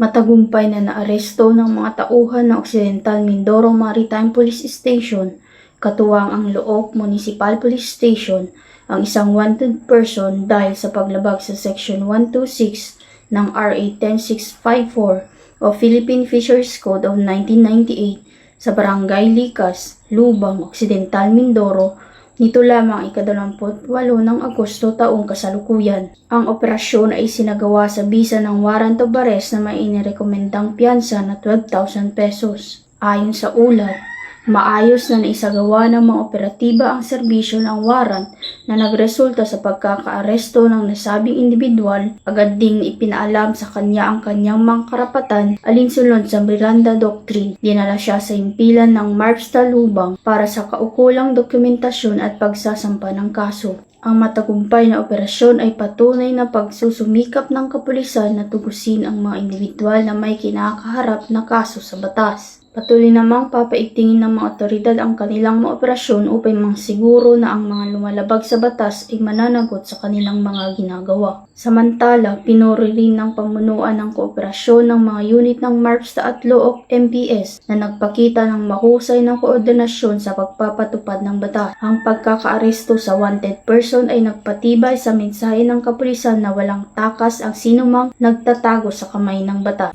Matagumpay na naaresto ng mga tauhan ng Occidental Mindoro Maritime Police Station, katuwang ang Looc Municipal Police Station, ang isang wanted person dahil sa paglabag sa Section 126 ng RA 10654 o Philippine Fisheries Code of 1998 sa Barangay Likas, Lubang, Occidental Mindoro, nito lamang ika-28 ng Agosto taong kasalukuyan. Ang operasyon ay sinagawa sa bisa ng warrant of arrest na may inirekomendang piyansa na 12,000 pesos. Ayon sa ulat, maayos na naisagawa ng mga operatiba ang serbisyo ng warrant na nagresulta sa pagkakaaresto ng nasabing individual. Agad ding ipinaalam sa kanya ang kanyang mga karapatan alinsunod sa Miranda Doctrine. Dinala siya sa himpilan ng MARPSTA Lubang para sa kaukulang dokumentasyon at pagsasampa ng kaso. Ang matagumpay na operasyon ay patunay na pagsusumikap ng kapulisan na tugusin ang mga individual na may kinakaharap na kaso sa batas. Patuloy namang papaigtingin ng mga otoridad ang kanilang mga operasyon upang mangsiguro na ang mga lumalabag sa batas ay mananagot sa kanilang mga ginagawa. Samantala, pinuri rin ng pamunuan ng kooperasyon ng mga unit ng MARPSTA at Looc MPS na nagpakita ng mahusay na koordinasyon sa pagpapatupad ng batas. Ang pagkakaaresto sa wanted person ay nagpatibay sa mensahe ng kapulisan na walang takas ang sinumang nagtatago sa kamay ng batas.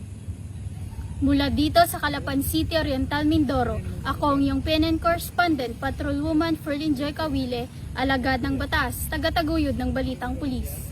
Mula dito sa Calapan City, Oriental Mindoro, ako ang iyong PNN correspondent, Patrolwoman Ferlyn Joy Cawile, alagad ng batas, tagataguyod ng Balitang Pulis.